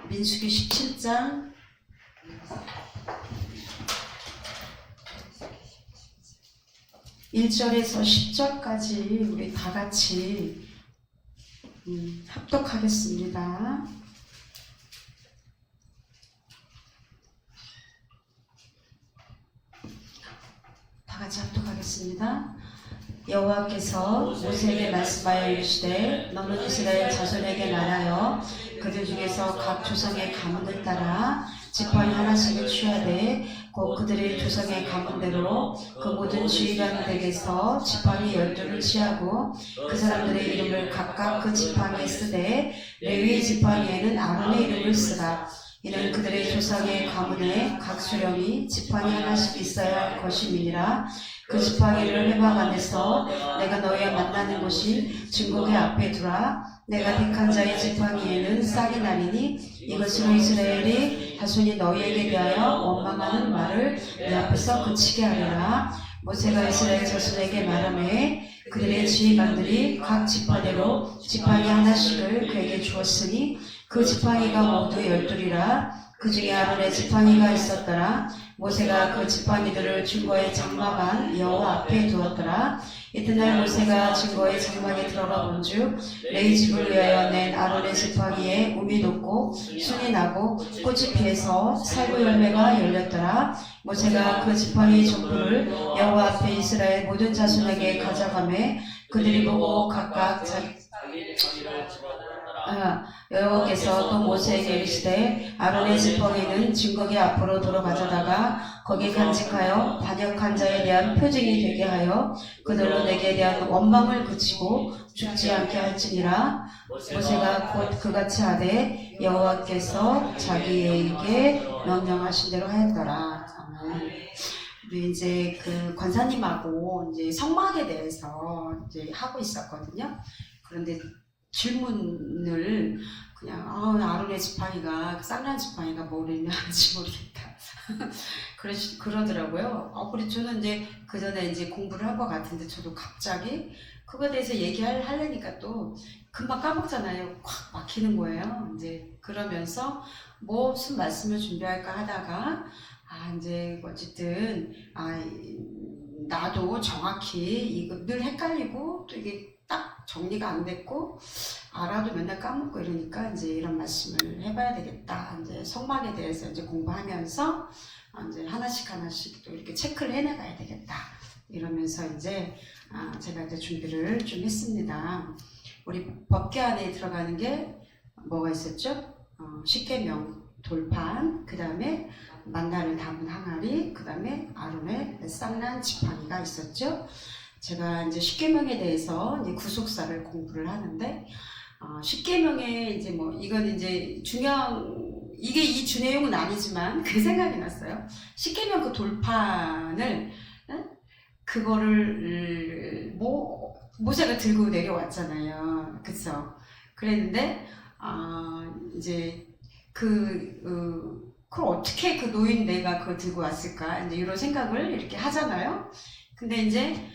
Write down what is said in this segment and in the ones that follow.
민수기 17장 1절에서 10절까지 우리 다 같이 합독하겠습니다. 다 같이 합독하겠습니다. 여호와께서 모세에게 말씀하여 이르시되 너는 이스라엘 자손에게 말하여 그들 중에서 각 조상의 가문을 따라 지팡이 하나씩을 취하되 곧 그들의 조상의 가문대로 그 모든 지휘관들에게서 지팡이 12를 취하고 그 사람들의 이름을 각각 그 지팡이에 쓰되 레위의 지팡이에는 아론의 이름을 쓰라. 이는 그들의 조상의 가문에 각 수령이 지팡이 하나씩 있어야 할 것임이니라. 그 지팡이를 회막 안에서 내가 너희와 만나는 곳이 증거궤 앞에 두라. 내가 택한 자의 지팡이에는 싹이 나리니 이것으로 이스라엘이 자손이 너희에게 대하여 원망하는 말을 내 앞에서 그치게 하리라. 모세가 이스라엘 자손에게 말하매 그들의 지휘관들이 각 지파대로 지팡이 하나씩을 그에게 주었으니 그 지팡이가 모두 12이라. 그 중에 아론의 지팡이가 있었더라. 모세가 그 지팡이들을 증거의 장막 안 여호와 앞에 두었더라. 이튿날 모세가 증거의 장막에 들어가 본즉 레위 집을 위하여 낸 아론의 지팡이에 움이 돋고 순이 나고 꽃이 피어서 살구 열매가 열렸더라. 모세가 그 지팡이 전부를 여호와 앞에 이스라엘 모든 자손에게 가져가매 그들이 보고 각각 여호와께서 또 모세에게 이르시되 아론의 지팡이는 증거궤 앞으로 들어가져다가 거기 간직하여 반역한 자에 대한 표징이 되게 하여 그들로 내게 대한 원망을 그치고 죽지 않게 할지니라. 모세가 곧 그같이 하되 여호와께서 자기에게 명령하신 대로 하였더라. 아멘. 우리 이제 그 권사님하고 이제 성막에 대해서 이제 하고 있었거든요. 그런데 질문을 그냥 아론의 지팡이가 쌍난 지팡이가 뭘 의미하는지 모르겠다. 그러더라고요. 그래서 저는 이제 그 전에 이제 공부를 한 것 같은데 저도 갑자기 그거에 대해서 얘기하려니까 또 금방 까먹잖아요. 콱 막히는 거예요. 이제 그러면서 무슨 말씀을 준비할까 하다가 이제 어쨌든 나도 정확히 이거 늘 헷갈리고 또 이게 딱 정리가 안 됐고 알아도 맨날 까먹고 이러니까 이제 이런 말씀을 해봐야 되겠다. 이제 성막에 대해서 이제 공부하면서 이제 하나씩 또 이렇게 체크를 해나가야 되겠다. 이러면서 이제 제가 이제 준비를 좀 했습니다. 우리 법궤 안에 들어가는 게 뭐가 있었죠? 십계명 돌판, 그 다음에 만나를 담은 항아리, 그 다음에 아론의 쌍난 지팡이가 있었죠. 제가 이제 십계명에 대해서 이제 구속사를 공부를 하는데, 십계명에 이제 이건 이제 이게 이 주 내용은 아니지만 그 생각이 났어요. 십계명 그 돌판을, 그거를, 모세가 들고 내려왔잖아요. 그쵸? 그랬는데, 이제 그걸 어떻게 그 노인네가 그걸 들고 왔을까? 이제 이런 생각을 이렇게 하잖아요. 근데 이제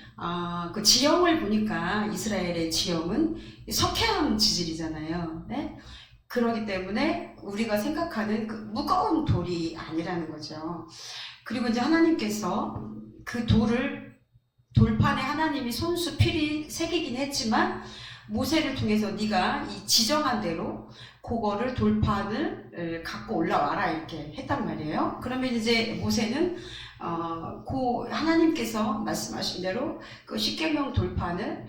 그 지형을 보니까 이스라엘의 지형은 석회암 지질이잖아요. 네? 그러기 때문에 우리가 생각하는 그 무거운 돌이 아니라는 거죠. 그리고 이제 하나님께서 그 돌판에 하나님이 손수 필히 새기긴 했지만 모세를 통해서 네가 이 지정한 대로 그거를 돌판을 갖고 올라와라 이렇게 했단 말이에요. 그러면 이제 모세는 하나님께서 말씀하신 대로 그 십계명 돌판을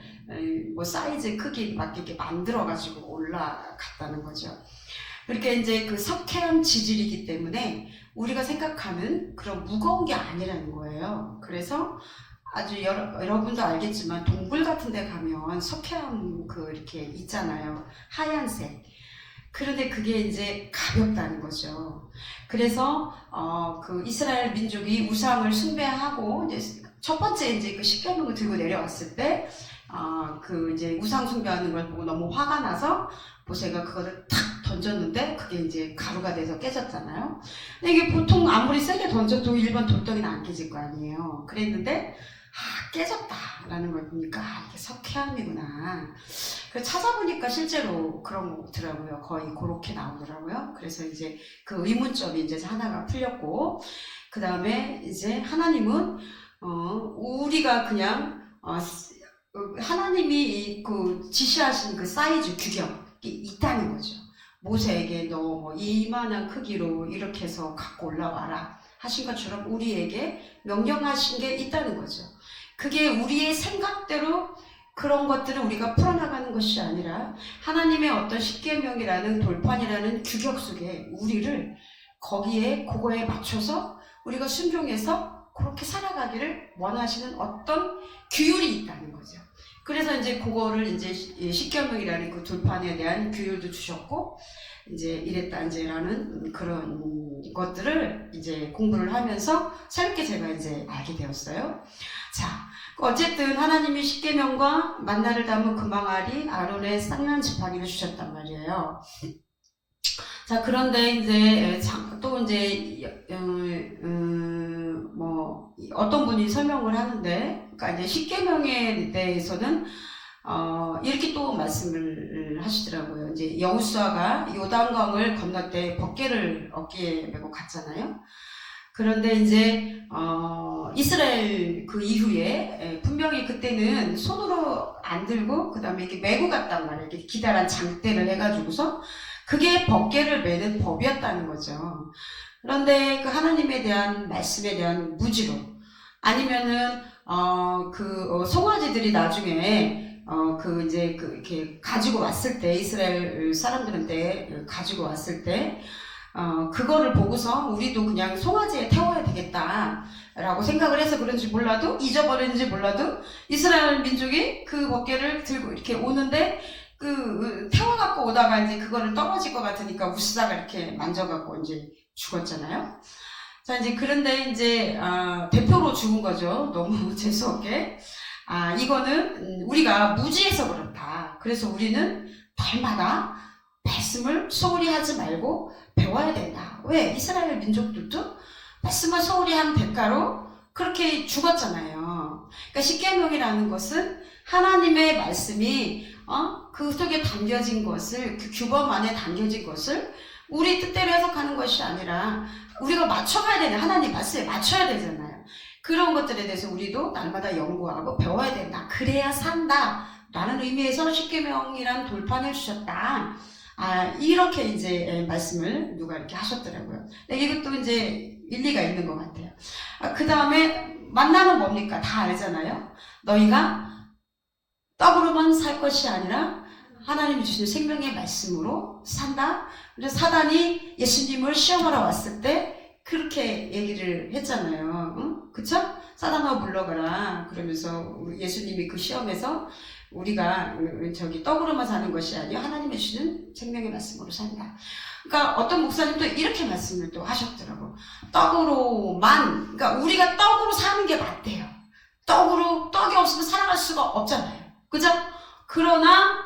사이즈 크기 맞게 이렇게 만들어 가지고 올라갔다는 거죠. 그렇게 이제 그 석회암 지질이기 때문에 우리가 생각하는 그런 무거운 게 아니라는 거예요. 그래서 아주 여러분도 알겠지만 동굴 같은 데 가면 석회암 이렇게 있잖아요. 하얀색. 그런데 그게 이제 가볍다는 거죠. 그래서 그 이스라엘 민족이 우상을 숭배하고 이제 첫 번째 이제 그 십계명을 들고 내려왔을 때 그 이제 우상 숭배하는 걸 보고 너무 화가 나서 모세가 그거를 탁 던졌는데 그게 이제 가루가 돼서 깨졌잖아요. 근데 이게 보통 아무리 세게 던져도 일반 돌덩이는 안 깨질 거 아니에요. 그랬는데 깨졌다라는 걸 보니까 이게 석회암이구나. 그 찾아보니까 실제로 그런 거더라고요. 거의 그렇게 나오더라고요. 그래서 이제 그 의문점이 이제 하나가 풀렸고, 그 다음에 이제 하나님은 우리가 그냥 하나님이 그 지시하신 그 사이즈 규격이 있다는 거죠. 모세에게 너 뭐 이만한 크기로 이렇게 해서 갖고 올라와라 하신 것처럼 우리에게 명령하신 게 있다는 거죠. 그게 우리의 생각대로 그런 것들을 우리가 풀어나가는 것이 아니라 하나님의 어떤 십계명이라는 돌판이라는 규격 속에 우리를 거기에 그거에 맞춰서 우리가 순종해서 그렇게 살아가기를 원하시는 어떤 규율이 있다는 거죠. 그래서 이제 그거를 이제 십계명이라는 그 돌판에 대한 규율도 주셨고, 이제 이랬단제라는 그런 것들을 이제 공부를 하면서 새롭게 제가 이제 알게 되었어요. 자, 어쨌든 하나님이 십계명과 만나를 담은 금항아리 아론의 쌍난 지팡이를 주셨단 말이에요. 자, 그런데 이제 또 이제 뭐 어떤 분이 설명을 하는데, 그러니까 이제 십계명에 대해서는 이렇게 또 말씀을 하시더라고요. 이제 여호수아가 요단강을 건널 때 벗개를 어깨에 메고 갔잖아요. 그런데 이제 이스라엘 그 이후에 분명히 그때는 손으로 안 들고 그 다음에 이렇게 메고 갔단 말이에요. 이렇게 기다란 장대를 해가지고서 그게 벗개를 메는 법이었다는 거죠. 그런데 그 하나님에 대한 말씀에 대한 무지로 아니면은 송아지들이 나중에 이렇게 가지고 왔을 때 이스라엘 사람들한테 가지고 왔을 때 그거를 보고서 우리도 그냥 송아지에 태워야 되겠다라고 생각을 해서 그런지 몰라도 잊어버렸는지 몰라도 이스라엘 민족이 그 벗개를 들고 이렇게 오는데 태워갖고 오다가 이제 그거를 떨어질 것 같으니까 우스다가 이렇게 만져갖고 이제 죽었잖아요. 자, 이제 그런데 이제 대표로 죽은 거죠. 너무 재수없게. 이거는 우리가 무지해서 그렇다. 그래서 우리는 날마다 말씀을 소홀히 하지 말고 배워야 된다. 왜? 이스라엘 민족들도 말씀을 소홀히 한 대가로 그렇게 죽었잖아요. 그러니까 십계명이라는 것은 하나님의 말씀이 그 속에 담겨진 것을, 그 규범 안에 담겨진 것을 우리 뜻대로 해석하는 것이 아니라 우리가 맞춰가야 되는 하나님 말씀에 맞춰야 되잖아요. 그런 것들에 대해서 우리도 날마다 연구하고 배워야 된다. 그래야 산다. 라는 의미에서 십계명이란 돌판을 주셨다. 이렇게 이제 말씀을 누가 이렇게 하셨더라고요. 근데 이것도 이제 일리가 있는 것 같아요. 그 다음에 만나는 뭡니까? 다 알잖아요. 너희가 떡으로만 살 것이 아니라 하나님이 주신 생명의 말씀으로 산다. 그래서 사단이 예수님을 시험하러 왔을 때 그렇게 얘기를 했잖아요. 응? 그쵸? 사단아 물러가라. 그러면서 예수님이 그 시험에서 우리가 떡으로만 사는 것이 아니라 하나님이 주시는 생명의 말씀으로 산다. 그러니까 어떤 목사님도 이렇게 말씀을 또 하셨더라고. 떡으로만, 그러니까 우리가 떡으로 사는 게 맞대요. 떡이 없으면 살아갈 수가 없잖아요. 그죠? 그러나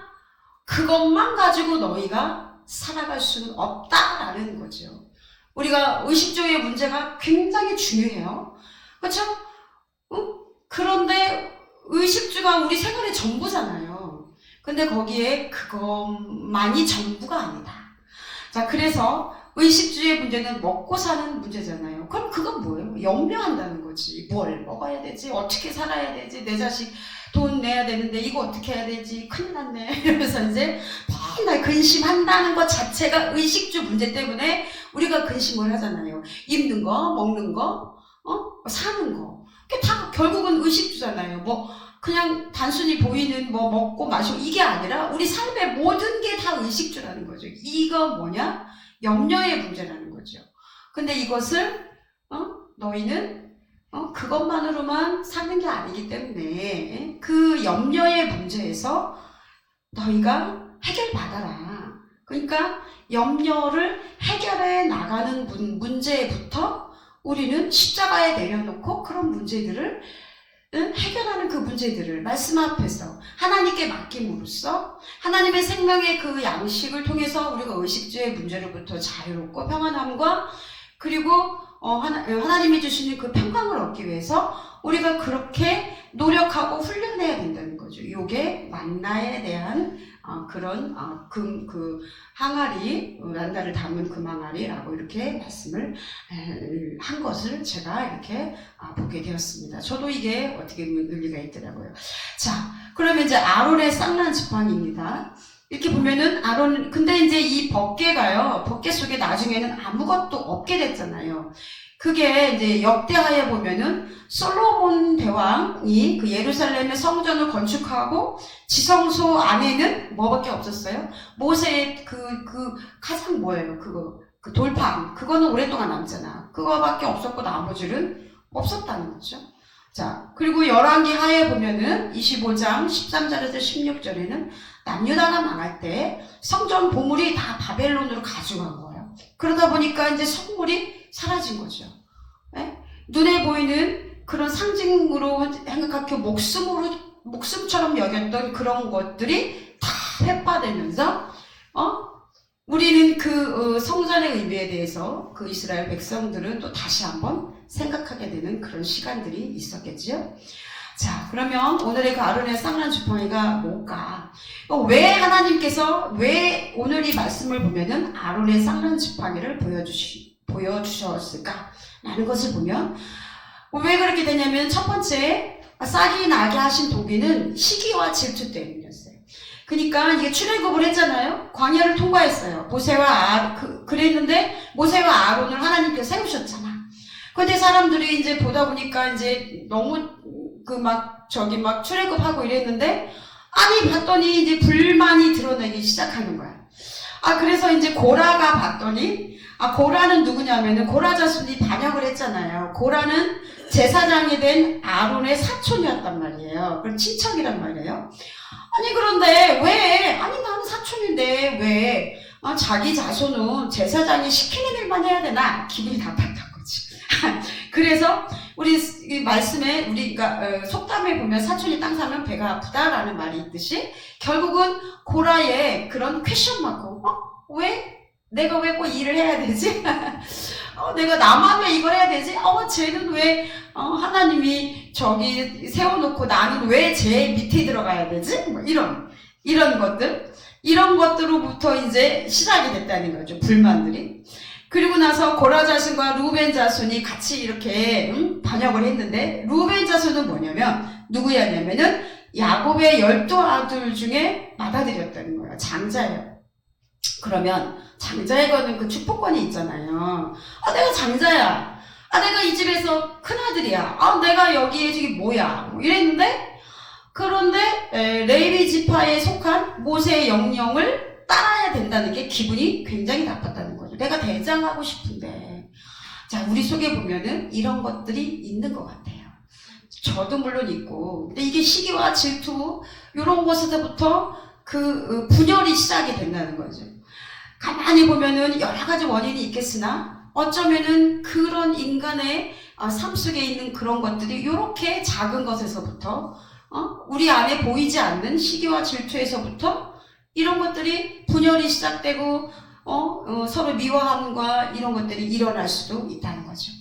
그것만 가지고 너희가 살아갈 수는 없다라는 거죠. 우리가 의식주의 문제가 굉장히 중요해요. 그렇죠? 그런데 의식주가 우리 생활의 전부잖아요. 근데 거기에 그것만이 전부가 아니다. 자, 그래서 의식주의 문제는 먹고 사는 문제잖아요. 그럼 그건 뭐예요? 염려한다는 거지. 뭘 먹어야 되지? 어떻게 살아야 되지? 내 자식 돈 내야 되는데 이거 어떻게 해야 되지? 큰일 났네. 이러면서 이제 맨날 근심한다는 것 자체가 의식주 문제 때문에 우리가 근심을 하잖아요. 입는 거, 먹는 거, 사는 거. 그게 다 결국은 의식주잖아요. 그냥 단순히 보이는 먹고 마시고 이게 아니라 우리 삶의 모든 게 다 의식주라는 거죠. 이거 뭐냐? 염려의 문제라는 거죠. 근데 이것을 너희는 그것만으로만 사는 게 아니기 때문에 그 염려의 문제에서 너희가 해결받아라. 그러니까 염려를 해결해 나가는 문제부터 우리는 십자가에 내려놓고 그런 문제들을 해결하는 그 문제들을 말씀 앞에서 하나님께 맡김으로써 하나님의 생명의 그 양식을 통해서 우리가 의식주의 문제로부터 자유롭고 평안함과 그리고 하나님이 주시는 그 평강을 얻기 위해서 우리가 그렇게 노력하고 훈련해야 된다는 거죠. 이게 만나에 대한 그런 그 항아리, 난다를 담은 금항아리라고 이렇게 말씀을 한 것을 제가 이렇게 보게 되었습니다. 저도 이게 어떻게 보면 의미가 있더라고요. 자, 그러면 이제 아론의 쌍난 지팡이입니다. 이렇게 보면은 근데 이제 이 법궤가요, 법궤 속에 나중에는 아무것도 없게 됐잖아요. 그게 이제 역대하에 보면은 솔로몬 대왕이 그 예루살렘의 성전을 건축하고 지성소 안에는 뭐밖에 없었어요? 모세의 그 가장 뭐예요? 그 돌판. 그거는 오랫동안 남잖아. 그거밖에 없었고 나머지는 없었다는 거죠. 자, 그리고 열왕기 하에 보면은 25장 13절에서 16절에는 남유다가 망할 때 성전 보물이 다 바벨론으로 가져간 거예요. 그러다 보니까 이제 성물이 사라진 거죠. 네? 눈에 보이는 그런 상징으로 생각하고 목숨처럼 여겼던 그런 것들이 다 회파되면서 우리는 그 성전의 의미에 대해서 그 이스라엘 백성들은 또 다시 한번 생각하게 되는 그런 시간들이 있었겠죠. 자, 그러면 오늘의 그 아론의 쌍난 지팡이가 뭘까? 왜 하나님께서 왜 오늘 이 말씀을 보면은 아론의 쌍난 지팡이를 보여주셨을까? 라는 것을 보면 왜 그렇게 되냐면 첫 번째, 싹이 나게 하신 도기는 시기와 질투 때문이었어요. 그러니까 이게 출애굽을 했잖아요. 광야를 통과했어요. 모세와 그랬는데 모세와 아론을 하나님께서 세우셨잖아. 근데 사람들이 이제 보다 보니까 이제 너무 출애굽하고 이랬는데 아니 봤더니 이제 불만이 드러나기 시작하는 거야. 그래서 이제 고라가 봤더니 고라는 누구냐면은 고라 자손이 반역을 했잖아요. 고라는 제사장이 된 아론의 사촌이었단 말이에요. 그럼 친척이란 말이에요. 그런데 왜 나는 사촌인데 왜 자기 자손은 제사장이 시키는 일만 해야 되나? 기분이 나빴던 거지. 그래서 우리 말씀에 우리가 속담에 보면 사촌이 땅 사면 배가 아프다라는 말이 있듯이 결국은 고라의 그런 퀘션 마크. 왜? 내가 왜 꼭 일을 해야 되지? 내가 나만 왜 이걸 해야 되지? 쟤는 왜 하나님이 저기 세워놓고 나는 왜 제 밑에 들어가야 되지? 이런 것들로부터 이제 시작이 됐다는 거죠. 불만들이. 그리고 나서 고라 자손과 루벤 자손이 같이 이렇게 반역을 했는데 루벤 자손은 뭐냐면 누구였냐면은 야곱의 12아들 중에 맏아들이었다는 거예요. 장자예요. 그러면 장자에 거는 그 축복권이 있잖아요. 내가 장자야. 내가 이 집에서 큰아들이야. 내가 여기에 저기 뭐야. 이랬는데 그런데 레위 지파에 속한 모세의 영령을 따라야 된다는 게 기분이 굉장히 나빴다는 거죠. 내가 대장하고 싶은데. 자, 우리 속에 보면은 이런 것들이 있는 것 같아요. 저도 물론 있고. 근데 이게 시기와 질투 이런 것에서부터 그 분열이 시작이 된다는 거죠. 가만히 보면은 여러 가지 원인이 있겠으나 어쩌면은 그런 인간의 삶 속에 있는 그런 것들이 이렇게 작은 것에서부터 우리 안에 보이지 않는 시기와 질투에서부터 이런 것들이 분열이 시작되고 서로 미워함과 이런 것들이 일어날 수도 있다는 거죠.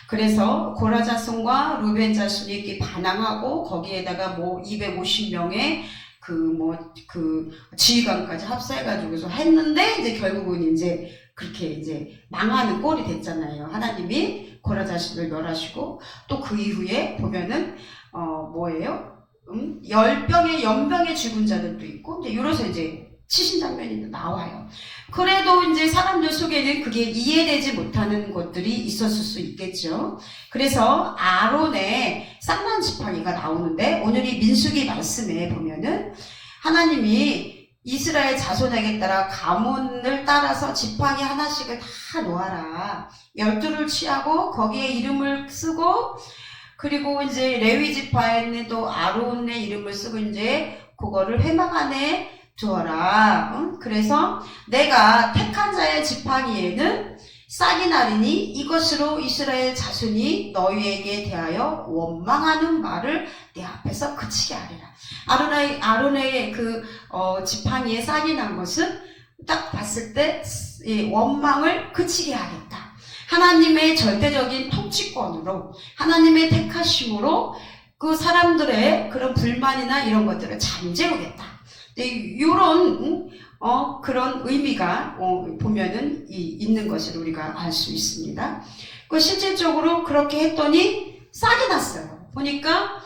그래서 고라 자손과 루벤 자손이 이렇게 반항하고 거기에다가 250명의 지휘관까지 합사해가지고서 했는데 이제 결국은 이제 그렇게 이제 망하는 꼴이 됐잖아요. 하나님이 고라 자손을 멸하시고 또 그 이후에 보면은 열병의 연병에 죽은 자들도 있고 이제 이래서 이제 치신 장면이 나와요. 그래도 이제 사람들 속에는 그게 이해되지 못하는 것들이 있었을 수 있겠죠. 그래서 아론의 쌍난 지팡이가 나오는데 오늘 이 민수기 말씀에 보면은 하나님이 이스라엘 자손에게 따라 가문을 따라서 지팡이 하나씩을 다 놓아라. 12를 취하고 거기에 이름을 쓰고 그리고 이제 레위 지파에는 또 아론의 이름을 쓰고 이제 그거를 회막 안에 두어라. 그래서 내가 택한 자의 지팡이에는 싹이 나리니 이것으로 이스라엘 자손이 너희에게 대하여 원망하는 말을 내 앞에서 그치게 하리라. 아론의 지팡이에 싹이 난 것은 딱 봤을 때 원망을 그치게 하겠다. 하나님의 절대적인 통치권으로 하나님의 택하심으로 그 사람들의 그런 불만이나 이런 것들을 잠재우겠다. 이런 그런 의미가 보면은 있는 것을 우리가 알 수 있습니다. 그 실질적으로 그렇게 했더니 싹이 났어요. 보니까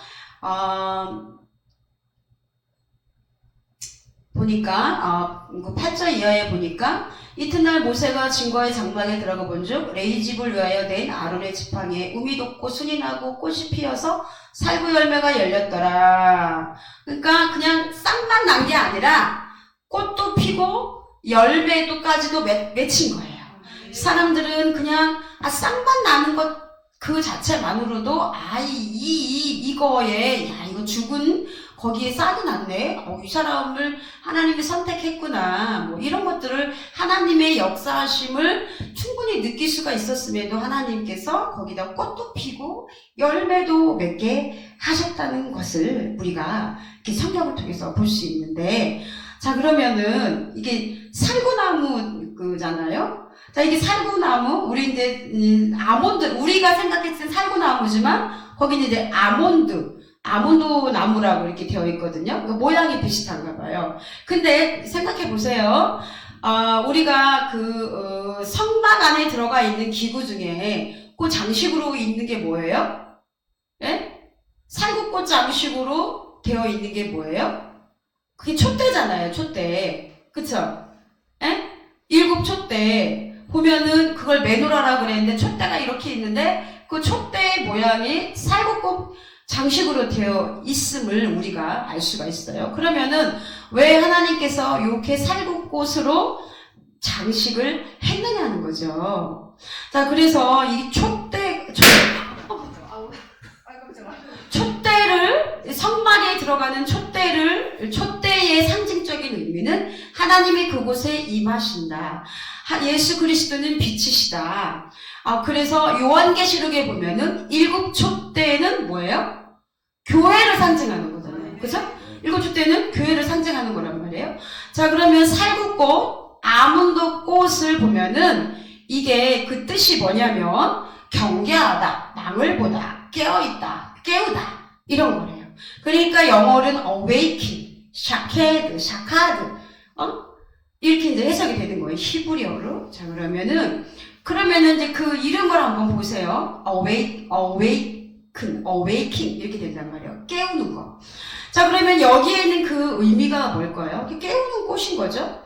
그 8절 이하에 보니까 이튿날 모세가 증거의 장막에 들어가 본즉 레이집을 위하여 낸 아론의 지팡이에 음이 돋고 순이 나고 꽃이 피어서 살구 열매가 열렸더라. 그러니까 그냥 싹만 난 게 아니라 꽃도 피고 열매도까지도 맺힌 거예요. 사람들은 그냥 싹만 나는 것 그 자체만으로도 이거에 이거 죽은 거기에 싹이 났네. 이 사람을 하나님이 선택했구나. 뭐 이런 것들을 하나님의 역사하심을 충분히 느낄 수가 있었음에도 하나님께서 거기다 꽃도 피고 열매도 맺게 하셨다는 것을 우리가 이렇게 성경을 통해서 볼 수 있는데, 자, 그러면은 이게 살구나무잖아요. 자, 이게 살구나무, 우리 이제 아몬드, 우리가 생각했을 때 살구나무지만 거기는 이제 아몬드 나무라고 이렇게 되어 있거든요. 그 모양이 비슷한가 봐요. 근데 생각해 보세요. 우리가 성막 안에 들어가 있는 기구 중에 그 장식으로 있는 게 뭐예요? 예? 살구꽃 장식으로 되어 있는 게 뭐예요? 그게 촛대잖아요, 촛대. 그쵸? 예? 7 촛대. 보면은 그걸 메노라라고 그랬는데 촛대가 이렇게 있는데 그 촛대의 모양이 살구꽃 장식으로 되어 있음을 우리가 알 수가 있어요. 그러면은 왜 하나님께서 이렇게 살구꽃으로 장식을 했느냐는 거죠. 자, 그래서 이 촛대를 성막에 들어가는 촛대의 상징적인 의미는 하나님이 그곳에 임하신다. 예수 그리스도는 빛이시다. 그래서 요한계시록에 보면은 7 촛대는 뭐예요? 교회를 상징하는 거잖아요. 그죠? 7 촛대는 교회를 상징하는 거란 말이에요. 자, 그러면 살구꽃, 아몬드 꽃을 보면은 이게 그 뜻이 뭐냐면 경계하다, 남을 보다, 깨어있다, 깨우다 이런 거래요. 그러니까 영어로는 awaken, shakad, 이렇게 이제 해석이 되는 거예요. 히브리어로. 자, 그러면은 이제 그 이름을 한번 보세요. awaken 이렇게 된단 말이에요. 깨우는 거. 자, 그러면 여기에는 그 의미가 뭘까요? 깨우는 꽃인 거죠.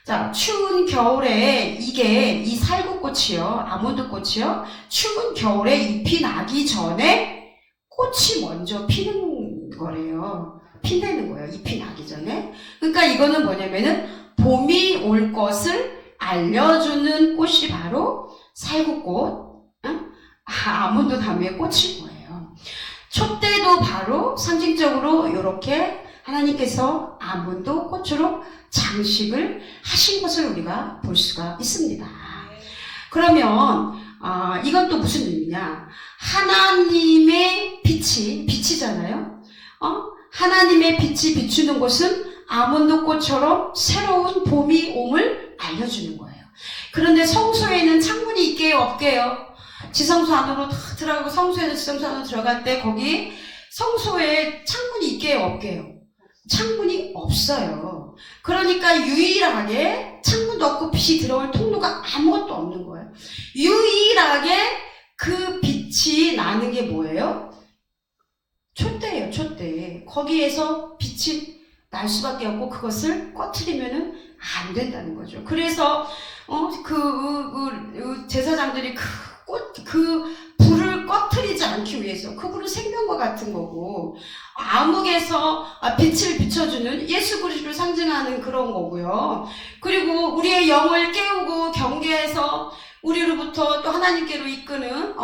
자, 추운 겨울에 이 살구꽃이요, 아몬드꽃이요, 추운 겨울에 잎이 나기 전에 꽃이 먼저 피는 거래요. 핀다는 거예요. 잎이 나기 전에. 그러니까 이거는 뭐냐면은 봄이 올 것을 알려주는 꽃이 바로 살구꽃, 아몬드 나무의 꽃인 거예요. 촛대도 바로 상징적으로 이렇게 하나님께서 아몬드 꽃으로 장식을 하신 것을 우리가 볼 수가 있습니다. 그러면 이건 또 무슨 의미냐? 하나님의 빛이잖아요. 하나님의 빛이 비추는 곳은 아몬드꽃처럼 새로운 봄이 옴을 알려주는 거예요. 그런데 성소에는 창문이 있게요, 없게요? 지성소 안으로 다 들어가고 성소에서 지성소 안으로 들어갈 때 거기 성소에 창문이 있게요, 없게요? 창문이 없어요. 그러니까 유일하게 창문도 없고 빛이 들어올 통로가 아무것도 없는 거예요. 유일하게 그 빛이 나는 게 뭐예요? 촛대예요, 촛대. 거기에서 빛이 날 수밖에 없고 그것을 꺼트리면은 안 된다는 거죠. 그래서 제사장들이 그 불을 꺼트리지 않기 위해서, 그 불은 생명과 같은 거고 암흑에서 빛을 비춰주는 예수 그리스도를 상징하는 그런 거고요. 그리고 우리의 영을 깨우고 경계해서 우리로부터 또 하나님께로 이끄는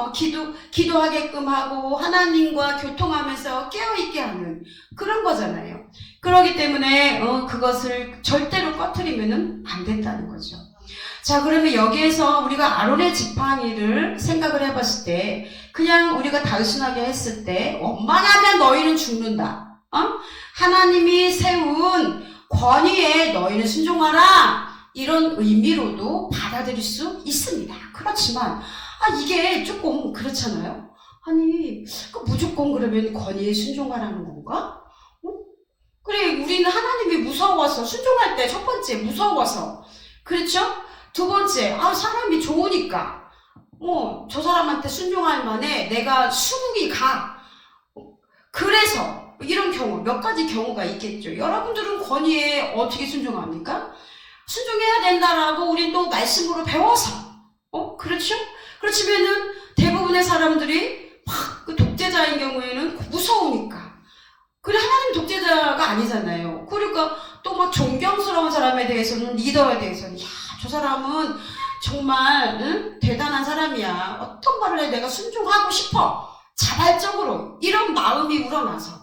기도하게끔 하고 하나님과 교통하면서 깨어있게 하는 그런 거잖아요. 그렇기 때문에 그것을 절대로 꺼트리면은 안 된다는 거죠. 자, 그러면 여기에서 우리가 아론의 지팡이를 생각을 해봤을 때, 그냥 우리가 단순하게 했을 때 원망하면 너희는 죽는다, 하나님이 세운 권위에 너희는 순종하라, 이런 의미로도 받아들일 수 있습니다. 그렇지만 이게 조금 그렇잖아요. 아니, 무조건 그러면 권위에 순종하라는 건가? 그래, 우리는 하나님이 무서워서, 순종할 때 첫 번째 무서워서, 그렇죠? 두 번째, 사람이 좋으니까, 저 사람한테 순종할 만해 내가 수긍이 가. 그래서 이런 경우, 몇 가지 경우가 있겠죠. 여러분들은 권위에 어떻게 순종합니까? 순종해야 된다라고 우린 또 말씀으로 배워서, 그렇죠? 그렇지만은 대부분의 사람들이 막 그 독재자인 경우에는 무서우니까. 그래, 하나님 독재자가 아니잖아요. 그러니까 또 막 존경스러운 사람에 대해서는, 리더에 대해서는, 저 사람은 정말 대단한 사람이야. 어떤 말을 해 내가 순종하고 싶어. 자발적으로 이런 마음이 우러나서,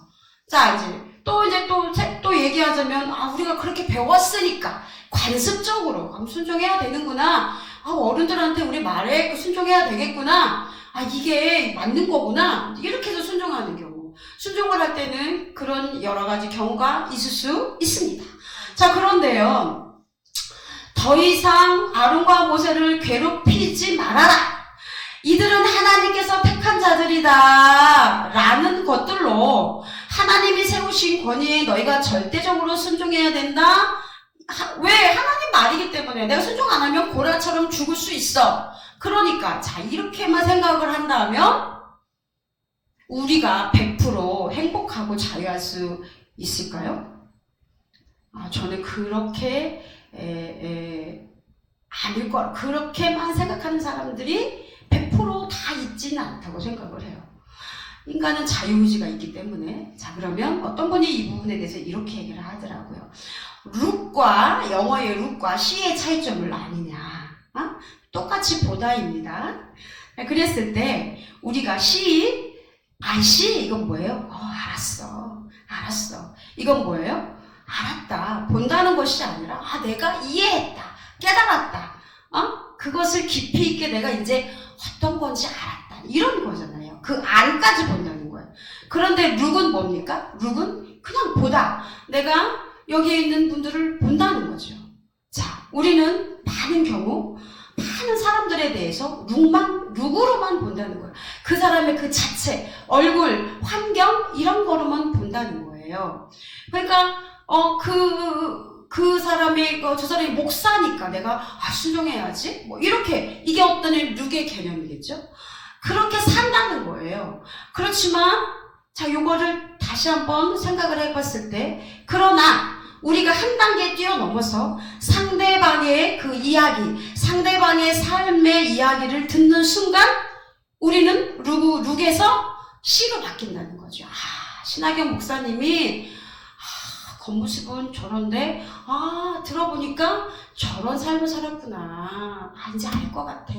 자 이제 또 얘기하자면, 우리가 그렇게 배웠으니까 관습적으로 순종해야 되는구나. 어른들한테 우리 말에 순종해야 되겠구나. 이게 맞는 거구나. 이렇게 해서 순종하는 경우. 순종을 할 때는 그런 여러 가지 경우가 있을 수 있습니다. 자, 그런데요, 더 이상 아론과 모세를 괴롭히지 말아라. 이들은 하나님께서 택한 자들이다 라는 것들로 하나님이 세우신 권위에 너희가 절대적으로 순종해야 된다. 왜? 하나님 말이기 때문에. 내가 순종 안 하면 고라처럼 죽을 수 있어. 그러니까 자, 이렇게만 생각을 한다면 우리가 100% 행복하고 자유할 수 있을까요? 저는 그렇게 아닐 거라, 그렇게만 생각하는 사람들이 100% 다 있지는 않다고 생각을 해요. 인간은 자유의지가 있기 때문에. 자, 그러면 어떤 분이 이 부분에 대해서 이렇게 얘기를 하더라고요. 룩과, 영어의 룩과 C의 차이점을 아느냐. 똑같이 보다입니다. 그랬을 때 우리가 C, 이건 뭐예요? 알았어. 이건 뭐예요? 알았다. 본다는 것이 아니라 내가 이해했다. 깨달았다. 그것을 깊이 있게 내가 이제 어떤 건지 알았다. 이런 거잖아요. 그 안까지 본다는 거예요. 그런데 룩은 뭡니까? 룩은 그냥 보다. 내가 여기에 있는 분들을 본다는 거죠. 자, 우리는 많은 경우 많은 사람들에 대해서 룩으로만 본다는 거예요. 그 사람의 그 자체, 얼굴, 환경 이런 거로만 본다는 거예요. 그러니까 그 사람이 저 사람이 목사니까 내가 순종해야지. 이렇게 이게 어떤 룩의 개념이겠죠. 그렇게 산다는 거예요. 그렇지만 자, 요거를 다시 한번 생각을 해봤을 때, 그러나 우리가 한 단계 뛰어넘어서 상대방의 그 이야기, 상대방의 삶의 이야기를 듣는 순간 우리는 룩에서 C로 바뀐다는 거죠. 신학영 목사님이 겉모습은 저런데 들어보니까 저런 삶을 살았구나. 이제 알 것 같아.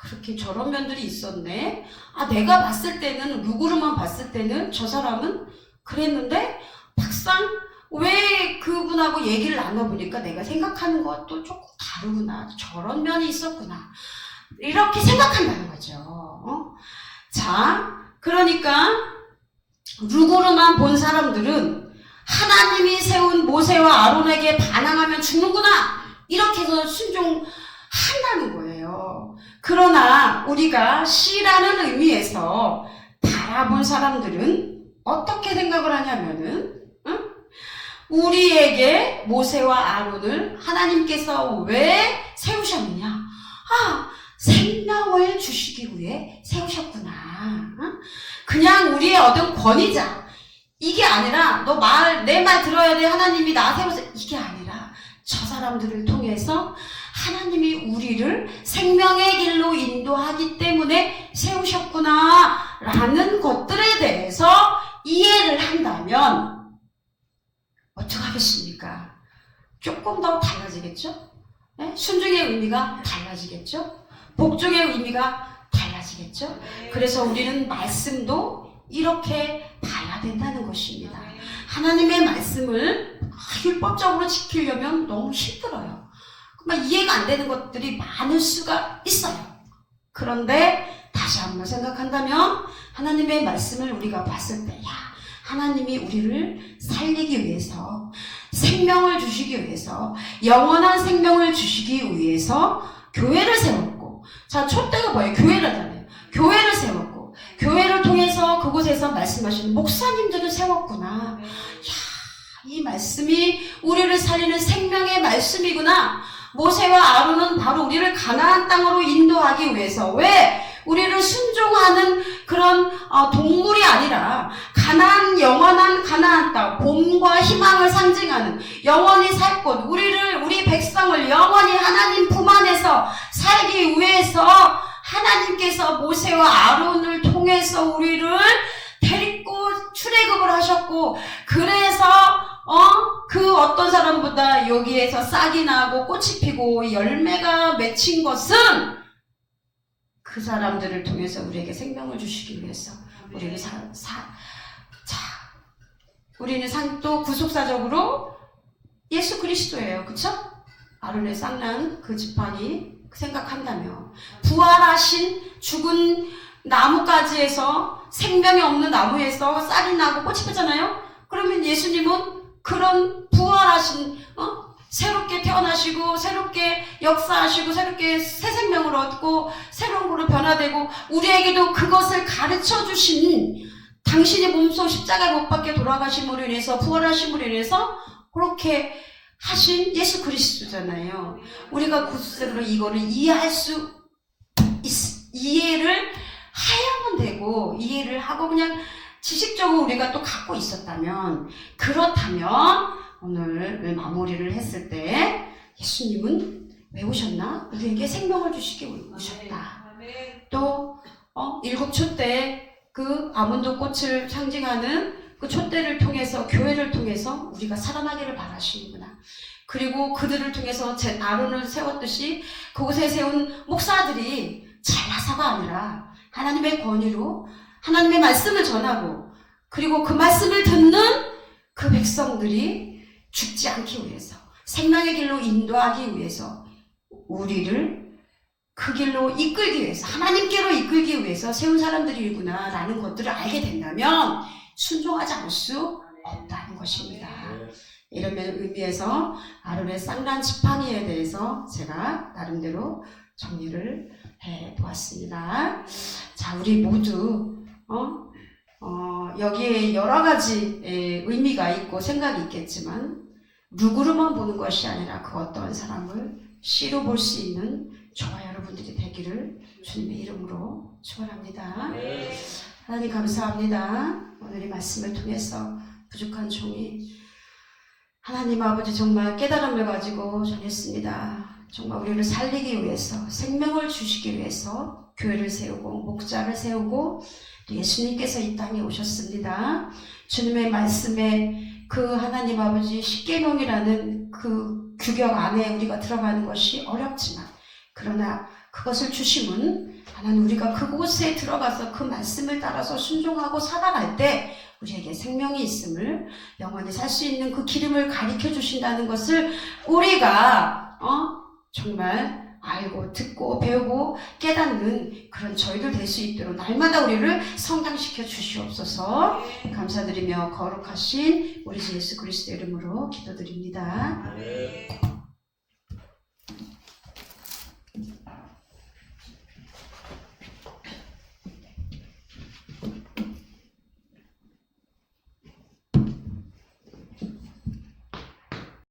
그렇게 저런 면들이 있었네. 내가 봤을 때는, 룩으로만 봤을 때는 저 사람은 그랬는데 막상 왜 그분하고 얘기를 나눠보니까 내가 생각하는 것도 조금 다르구나. 저런 면이 있었구나. 이렇게 생각한다는 거죠. 자, 그러니까 룩으로만 본 사람들은 하나님이 세운 모세와 아론에게 반항하면 죽는구나. 이렇게 해서 순종한다는 거예요. 그러나 우리가 C라는 의미에서 바라본 사람들은 어떻게 생각을 하냐면은, 우리에게 모세와 아론을 하나님께서 왜 세우셨느냐? 생명을 주시기 위해 세우셨구나. 그냥 우리의 어떤 권위자, 이게 아니라 내 말 들어야 돼, 하나님이 나 세워서, 이게 아니라 저 사람들을 통해서 하나님이 우리를 생명의 길로 인도하기 때문에 세우셨구나 라는 것들에 대해서 이해를 한다면 어떡하겠습니까? 조금 더 달라지겠죠? 네? 순종의 의미가 달라지겠죠? 복종의 의미가 달라지겠죠? 그래서 우리는 말씀도 이렇게 봐야 된다는 것입니다. 하나님의 말씀을 율법적으로 지키려면 너무 힘들어요. 이해가 안 되는 것들이 많을 수가 있어요. 그런데 다시 한번 생각한다면 하나님의 말씀을 우리가 봤을 때, 하나님이 우리를 살리기 위해서, 생명을 주시기 위해서, 영원한 생명을 주시기 위해서 교회를 세웠고, 자, 촛대가 뭐예요? 교회라잖아요. 교회를 세웠고, 교회를 통해서 하나님께서 그곳에서 말씀하시는 목사님들을 세웠구나. 이 말씀이 우리를 살리는 생명의 말씀이구나. 모세와 아론은 바로 우리를 가나안 땅으로 인도하기 위해서, 왜? 우리를 순종하는 그런 동물이 아니라 가나안, 영원한 가나안 땅, 봄과 희망을 상징하는 영원히 살 곳, 우리 백성을 영원히 하나님 품 안에서 살기 위해서 하나님께서 모세와 아론을 통해서 우리를 데리고 출애굽을 하셨고, 그래서 그 어떤 사람보다 여기에서 싹이 나고 꽃이 피고 열매가 맺힌 것은 그 사람들을 통해서 우리에게 생명을 주시기 위해서 우리를 우리는 또 구속사적으로 예수 그리스도예요. 그쵸? 아론의 쌍난 그 지팡이 생각한다며, 부활하신 죽은 나무가지에서, 생명이 없는 나무에서 쌀이 나고 꽃이 피잖아요. 그러면 예수님은 그런 부활하신 새롭게 태어나시고 새롭게 역사하시고 새롭게 새 생명을 얻고 새로운 거로 변화되고 우리에게도 그것을 가르쳐 주신, 당신의 몸소 십자가에 못 박혀 돌아가심으로 인해서, 부활하심으로 인해서 그렇게 하신 예수 그리스도잖아요. 우리가 구속으로 이거를 이해를 해야만 되고, 이해를 하고 그냥 지식적으로 우리가 또 갖고 있었다면, 그렇다면 오늘 마무리를 했을 때 예수님은 왜 오셨나? 우리에게 생명을 주시기 오셨다. 또 7촛대 그 아몬드 꽃을 상징하는 그 촛대를 통해서, 교회를 통해서 우리가 살아나기를 바라시는구나. 그리고 그들을 통해서 아론을 세웠듯이 그곳에 세운 목사들이 잘나서가 아니라 하나님의 권위로 하나님의 말씀을 전하고, 그리고 그 말씀을 듣는 그 백성들이 죽지 않기 위해서, 생명의 길로 인도하기 위해서, 우리를 그 길로 이끌기 위해서, 하나님께로 이끌기 위해서 세운 사람들이구나 라는 것들을 알게 된다면 순종하지 않을 수 없다는 것입니다. 이런 의미에서 아론의 쌍난 지팡이에 대해서 제가 나름대로 정리를 해보았습니다. 자, 우리 모두 여기에 여러 가지 의미가 있고 생각이 있겠지만, 누구로만 보는 것이 아니라 그 어떠한 사람을 씨로 볼 수 있는 저와 여러분들이 되기를 주님의 이름으로 축원합니다. 하나님 감사합니다. 오늘 이 말씀을 통해서 부족한 종이 하나님 아버지 정말 깨달음을 가지고 전했습니다. 정말 우리를 살리기 위해서, 생명을 주시기 위해서 교회를 세우고 목자를 세우고 예수님께서 이 땅에 오셨습니다. 주님의 말씀에 그 하나님 아버지 십계명이라는 그 규격 안에 우리가 들어가는 것이 어렵지만, 그러나 그것을 주심은 하나님 우리가 그곳에 들어가서 그 말씀을 따라서 순종하고 살아갈 때 우리에게 생명이 있음을, 영원히 살 수 있는 그 기름을 가르쳐 주신다는 것을 우리가 정말 알고 듣고 배우고 깨닫는 그런 저희들 될 수 있도록 날마다 우리를 성장시켜 주시옵소서. 감사드리며 거룩하신 우리 주 예수 그리스도 이름으로 기도드립니다.